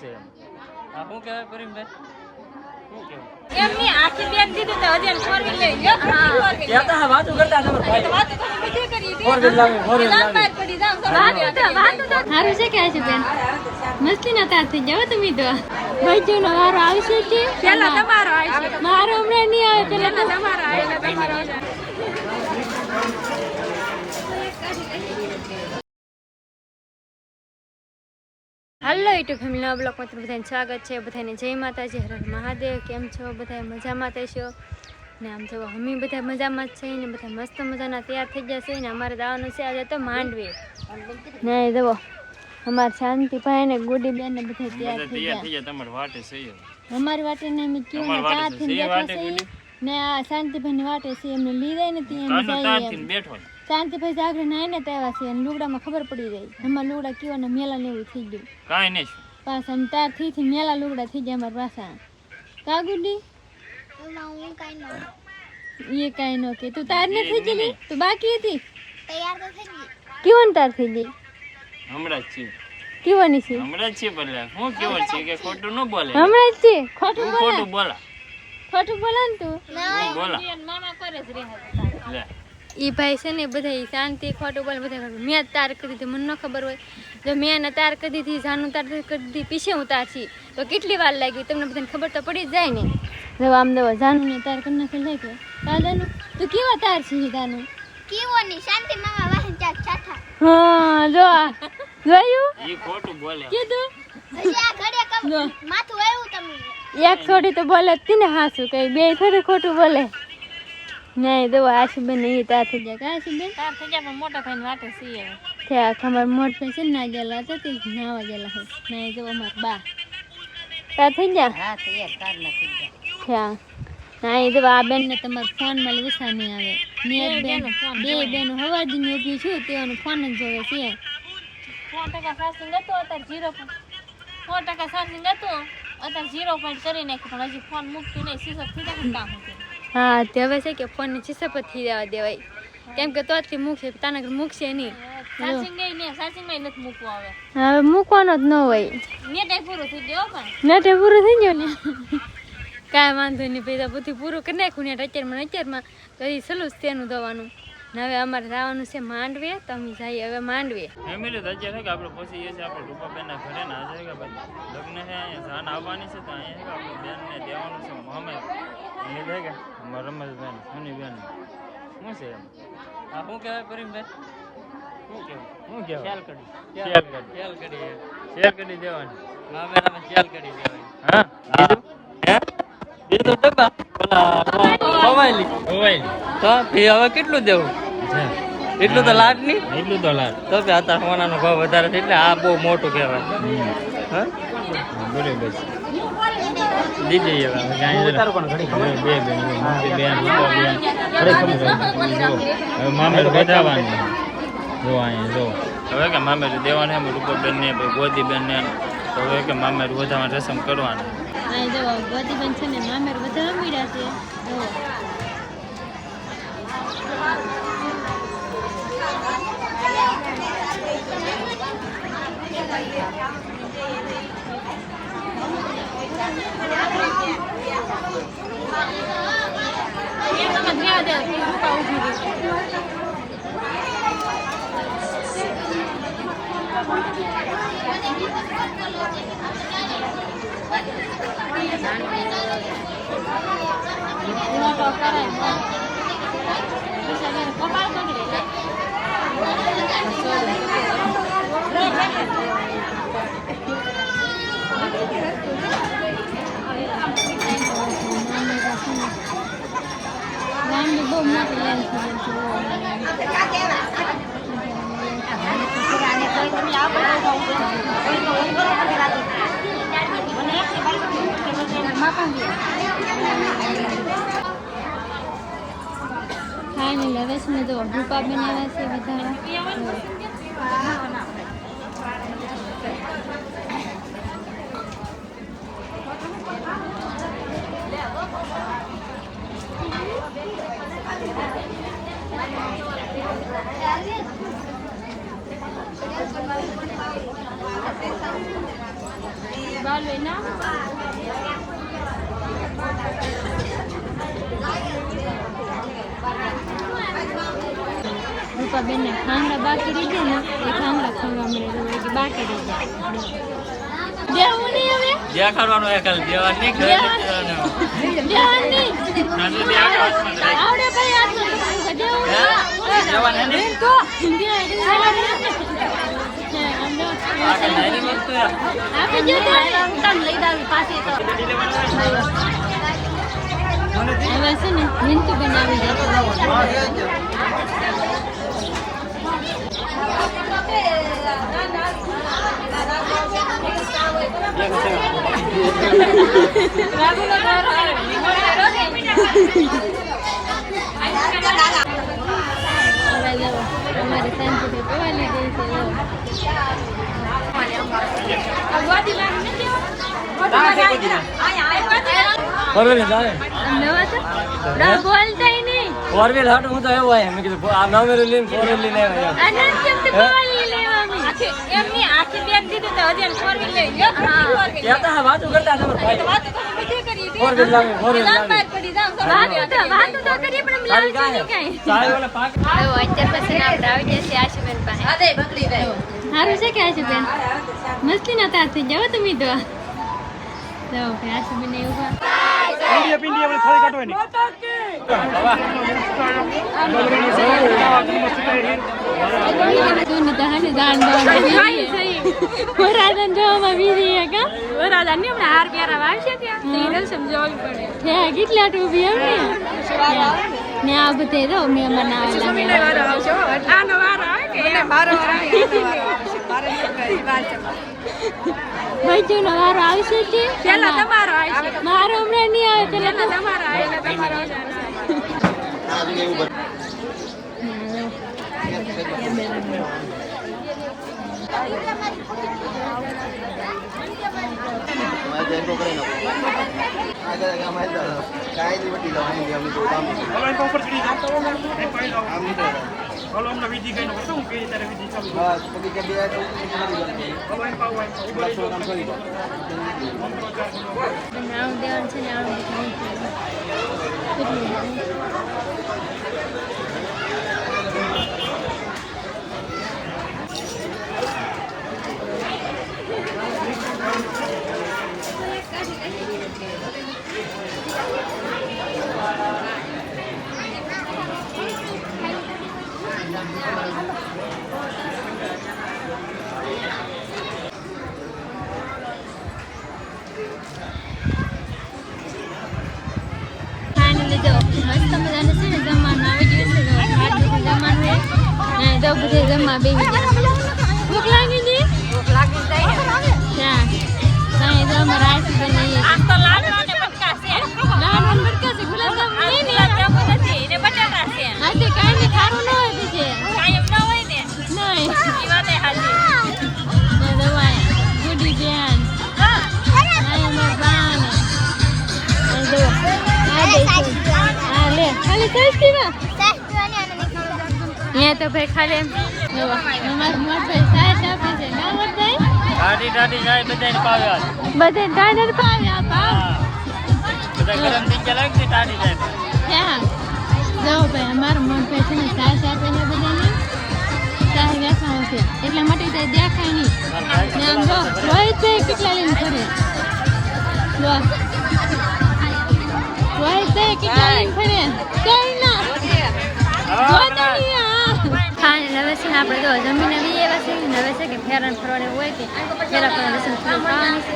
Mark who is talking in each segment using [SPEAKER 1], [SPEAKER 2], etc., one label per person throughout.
[SPEAKER 1] છે આ શું કહેવાય પરિમભાઈ શું કહેવાય
[SPEAKER 2] એમની આખી બેગ દીધી તો હજી ફોર વ્હીલ લઈ ગયો હા
[SPEAKER 1] કેતા હા વાતો કરતા તમાર ભાઈ
[SPEAKER 2] વાતો તો બીજે કરી
[SPEAKER 1] ફોર વ્હીલ લાવે
[SPEAKER 2] બહાર પડી જાવ વાતો તો
[SPEAKER 3] સારું છે કે છે બેન મસ્તી ના તાર થઈ જાવ તમે તો ભાઈઓનો વારો આવશે કે
[SPEAKER 2] પેલા તમારો આવશે
[SPEAKER 3] મારો હમણાં નહીં આવે પેલા
[SPEAKER 2] તમારો આવે તમારો આવશે
[SPEAKER 3] હાલો યુટ્યુબ ફેમિલીના બ્લોગમાં તમારું બધાને સ્વાગત છે. બધાને જય માતાજી, હર હર મહાદેવ. કેમ છો બધા? મજામાં થશો ને? આમ જો અમે બધા મજામાં જ છે ને બધા મસ્ત મજાના તૈયાર થઈ ગયા છે ને અમારે જવાનું છે આજે તો માંડવી ને જુઓ અમારે શાંતિભાઈ ને ગુડી બેન ને બધા તૈયાર થઈ ગયા.
[SPEAKER 1] તમારી વાટે છે
[SPEAKER 3] અમારી વાટે ને અમે કયું ને તારથી બેઠા છે ને આ શાંતિભાઈ ની વાટે છે એમને લીધે નથી એમ જાય
[SPEAKER 1] બેઠો
[SPEAKER 3] શાંતિભાઈ જાગરે નાઈને આવ્યા છે અને લુગડામાં ખબર પડી જાય અમારા લુગડા કેવા ને મેલા ને એવું થઈ ગયું
[SPEAKER 1] કાઈ નહીં
[SPEAKER 3] પાછા અને તારથી મેલા લુગડા થઈ જાય અમારા પાછા કા ગુડી એ કાઈ ન કે તું તાર ને થઈ ગઈ તું બાકી હતી
[SPEAKER 2] તૈયાર તો થઈ ગઈ
[SPEAKER 3] કેવન તાર થઈ ગઈ
[SPEAKER 1] હમણાં જ છે
[SPEAKER 3] કેવાની છે
[SPEAKER 1] હમણાં જ છે ભલે હું કેવો છે કે ખોટું ન બોલે
[SPEAKER 3] હમણાં જ છે ખોટું બોલા
[SPEAKER 1] ખોટું બોલા
[SPEAKER 3] ખોટું બોલા ને તું
[SPEAKER 1] બોલા
[SPEAKER 2] મામા કરે જ રહે
[SPEAKER 1] લે
[SPEAKER 3] એ ભાઈ છે ને બધા શાંતિ ખોટું બોલે બધા ખોટું મેં તાર કરી દીધી મને ન ખબર હોય જો મેં એને તાર કરી દીધી જાનું તાર કરી દીધી પીછે હું તાર છી તો કેટલી વાર લાગી તમને બધાને ખબર તો પડી જ જાય ને જો આમ દવા જાનું ને તાર કરી નાખી લાગ્યો દાદાનું તું કેવા તાર છે દાનું
[SPEAKER 2] કેવો ની શાંતિ મામા વાહન ચાક છાઠા
[SPEAKER 3] હા જો જોયું
[SPEAKER 1] ઈ ખોટું બોલે
[SPEAKER 3] કીધું
[SPEAKER 2] હજી આ ઘડે કમ માથું આવ્યું તમને
[SPEAKER 3] એક છોડી તો બોલે જ ને હાસું કઈ બે થોડી ખોટું બોલે નહીં દો આશુબેન એ તાર થઈ જાય આશુબેન
[SPEAKER 2] તાર થઈ ગયા પણ મોટા ભાઈ વાટે સી
[SPEAKER 3] ત્યાં ખબર મોટ પૈસે ના ગયેલા હતા તે નાવા ગયેલા હોય નહીં જો અમાર બા તાર થઈ ગયા
[SPEAKER 2] હા તૈયાર તાર ના થઈ ગયા
[SPEAKER 3] ત્યાં ના એ તો આ બેન ને તમારા ફોન માં ગુસ્સા નહીં આવે મેં બેન બે બેનો હવાજી ની ઊભી છું તેઓનો ફોન જ જોવે છે
[SPEAKER 2] 4% ચાર્જિંગ હતો અત્યારે 0% ચાર્જિંગ હતો અત્યારે 0 પોઈન્ટ કરી નાખ્યું પણ હજી ફોન મૂકતું નહીં સીધો થઈ જાય કામ હતું
[SPEAKER 3] હા તે હવે છે કે ફોન ની ચીસપ થઈ જવા દેવાય કેમ કે તો જ મૂકશે તાનગર મૂકશે નહીં
[SPEAKER 2] ચાર્જિંગ નહીં ને ચાર્જિંગ માં નથી મૂકવું હવે
[SPEAKER 3] હવે મૂકવાનો જ ન હોય
[SPEAKER 2] નેટ પૂરું થઈ ગયો પણ
[SPEAKER 3] નેટ પૂરું થઈ ગયું ને કાંઈ વાંધો નહીં ભાઈ બધું પૂરું કરી નાખ્યું ને અત્યારમાં તો એ સલું જ તેનું દવાનું ને હવે અમારે જવાનું છે માંડવે તો અમે જઈએ હવે માંડવે
[SPEAKER 1] ફેમિલી તો અત્યારે કે આપણે પહોંચી છીએ આપણે રૂપાબેનના ઘરે ને આજે કે ભાઈ લગ્ન છે અહીંયા જાન આવવાની છે તો અહીંયા કે આપણે બેનને દેવાનું છે મામે એની થાય કે અમારા રમેશબેન સોનીબેન શું છે એમ આ શું કહેવાય પરિમભાઈ શું કહેવાય શેર કરી દેવાની મામેરામાં શેર કરી દેવાની હા બીજું તો ડબ્બા મોબાઈલ તો હવે કેટલું દેવું એટલું તો લાડ નહીં એટલું તો લાડ તો કે અત્યારે સોનાનો ભાવ વધારે છે એટલે આ બહુ મોટું કહેવાય હા બરાબર દીદી હવે મામેર વધારવાનું જો અહીંયા જો હવે કે મામેર દેવાનું એમ રૂપાબેન ને ગોદીબેન ને તો હવે કે મામેર વધારવાની રસમ કરવાની
[SPEAKER 3] અહીં જો ગોદીબેન છે ને મામેર વધારવા મળ્યા છે બહુ મોટી લાઈન ફાઇનલ હવે છે ને તો રૂપા બનાવ્યા છે બધા બાલવે ના રૂપાબેન ને ખાંગડા બાકી રહી ગયા ને એ ખાંગડા ખાવા મળે તો બાકી રહી ગયા દેવું નહીં હવે
[SPEAKER 1] જ્યાં કરવાનું એ કાલ દેવા નહીં ઘરે
[SPEAKER 3] દેવાનું નહીં આવડે ભાઈ આટલું દેવું
[SPEAKER 1] દેવા નહીં
[SPEAKER 3] તો આપણે જો તમ લઈ દાવી પાછી તો હવે છે ને મિંતુ બનાવી દે हमारे शांति पे पवाली दे बोलता ही नहीं
[SPEAKER 1] फोर व्हील हट हूं तो एवो है मैं कीधुं आ नवे लेन फोर व्हील लेने आया
[SPEAKER 3] अनंत केम ते पवाली लेवा में एमनी आखी बेग दीदी तो हजन फोर व्हील ले गयो फोर व्हील
[SPEAKER 1] कहता है बात करता है भाई
[SPEAKER 3] बात तो मुझे करी थी
[SPEAKER 1] फोर व्हील लावे
[SPEAKER 3] बात पड़ी जाम बात तो करी पण मिला नहीं काई
[SPEAKER 1] चाय वाला पाक
[SPEAKER 3] तो અત્યાર પછી આપણે આવી ગયા છે આશુબેન પાસે અરે બકરી દે હારું છે કે આશુબેન મસ્તી ના તાર થઈ જાવ તમે તો જો કે આશુબેન એવું
[SPEAKER 4] પિંડિયા પિંડિયા વાળી થાળી કાઢવાની
[SPEAKER 3] તું તો હાને દાન દાન સહી વરાદન જોવામાં બીજી હે કા વરાદન ને હમણાં હાર પ્યારા વાવશે ત્યાં તે સમજાવવી પડે હે કેટલા ટોબી એમ ને આ બધે જો મહેમાન આવેલા મને વારો આવજો આનો વારો આવે કે મને મારો વારો આવે મારે કરી વાર છે ભાઈનો વારો આવશે કે પહેલા તમારો આવશે મારો હમણાં નહીં આવે પહેલા તમારો આવે તમારો આવશે જમવા બેસી ભૂખ લાગી જી ભૂખ લાગી જાય કાંઈ તો અમારે આઈસ્ક્રીમ બનાવીએ આમ તો લાડવા ને બટકા છે લાડવા ને બટકા છે ગુલાબજામ નહીં ને ગુલાબજામ નથી ને બટાકા છે હા તે કાંઈ ને ખારું ન હોય બીજે કાંઈ એમ ન હોય ને નહીં ઈ વાતે હાજી ને દવાયા ગુડી બેન હા અમાર બાન એ દો આ દેખો આ લે ખાલી સસ્તી માં ये तो भाई खाले नमाज मोट पे चाय चापे છે ના મોટ ભાઈ
[SPEAKER 1] ટાટી ટાટી ચાય બધાને પાવ્યા
[SPEAKER 3] બધે ટાઈનર પાવ્યા પાવ
[SPEAKER 1] બધા ગરમ થઈ ગયા લાગે ટાટી ચાય
[SPEAKER 3] ક્યાં જાઓ ભાઈ અમાર મોટ पे છે ને ચાય ચાપે ને બધાને ચાય વેચાણ છે એટલા માટે તે દેખાય નહીં ને આમ જો રોહિત ભાઈ કેટલા લઈને ફરે જો રોહિત ભાઈ કેટલા લઈને ફરે કઈ ના હવે છે ને આપણે તો જમીને બી એવા છે ને હવે છે કે ફેરન ફરવાનું હોય કે ફેરા પર લસણ થોડું ખાવાનું છે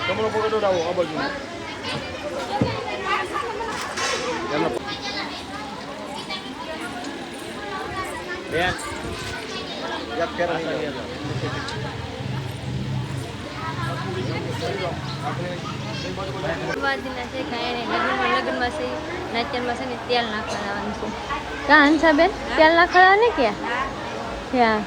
[SPEAKER 4] કમળો પકડો આવો આ બાજુ બેન યાદ કર રહી
[SPEAKER 3] વાદીના છે કાંઈ લગ્નમાં છે નાચનમાં છે ને તેલ નાખવા જવાનું છે કા હંસાબેન તેલ નાખવા ને ક્યાં ક્યાં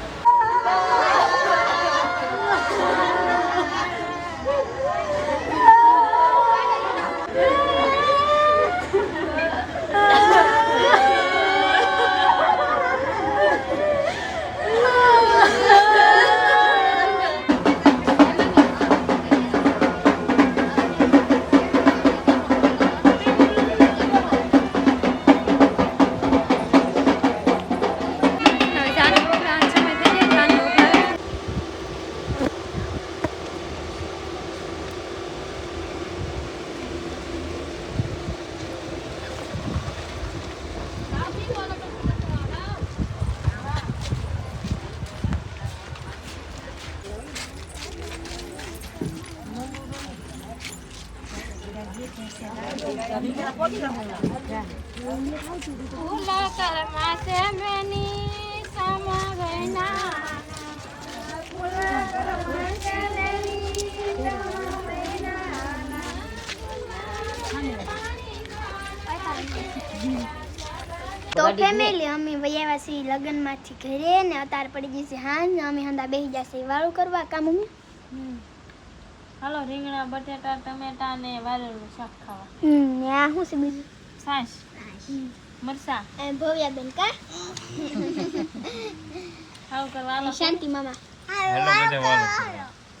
[SPEAKER 2] ફૂલા કરમાં છે મેની સામા ગયના
[SPEAKER 5] તો ફેમિલી અમે વયાવા છીએ લગ્નમાંથી ઘરે ને અત્યારે પડી ગઈ છે હાંજ ને અમે હંદા બેસી જશે વાળું કરવા કામ મમ્મી
[SPEAKER 2] હાલો રીંગણા બટેટા ટમેટા ને વારેલું શાક ખાવા
[SPEAKER 5] ને આ શું છે બીજું
[SPEAKER 2] સાસ મરસા
[SPEAKER 5] ભવ્યા બેન કા
[SPEAKER 2] આવું કરવા હાલો
[SPEAKER 5] શાંતિ મામા
[SPEAKER 1] હેલો બધે વાલો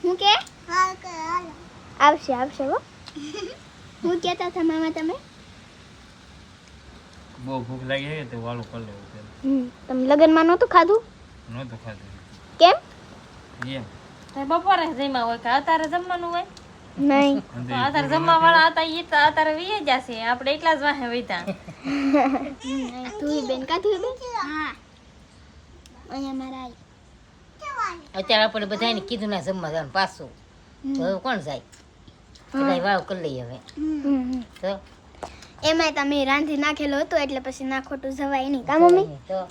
[SPEAKER 5] હું કે આવશે આવશે હો હું કહેતા હતા મામા તમે
[SPEAKER 1] બહુ ભૂખ લાગી છે તો વાળું કરી લેવું છે
[SPEAKER 5] તમે લગ્નમાં નહોતું ખાધું
[SPEAKER 1] નહોતું ખાધું
[SPEAKER 5] કેમ
[SPEAKER 1] એમ
[SPEAKER 2] તો બપોરે જમ્યા હોય કે અત્યારે જમવાનું હોય
[SPEAKER 5] નહીં
[SPEAKER 2] તો અત્યારે જમવા વાળા હતા ઈ તો અત્યારે વીએ જશે આપણે એકલા જ વાહે વૈતા
[SPEAKER 5] ધુઈ બેન કા ધુઈ બેન હા અહીંયા મારા
[SPEAKER 6] અત્યારે આપણે બધાને કીધું ના જમવા જવાનું પાછું તો હવે કોણ જાય બધા વાવ કરી લઈએ હવે તો
[SPEAKER 5] એમાંય તમે રાંધી નાખેલો હતો એટલે પછી ના ખોટું જવાય નહીં કા મમ્મી
[SPEAKER 6] તો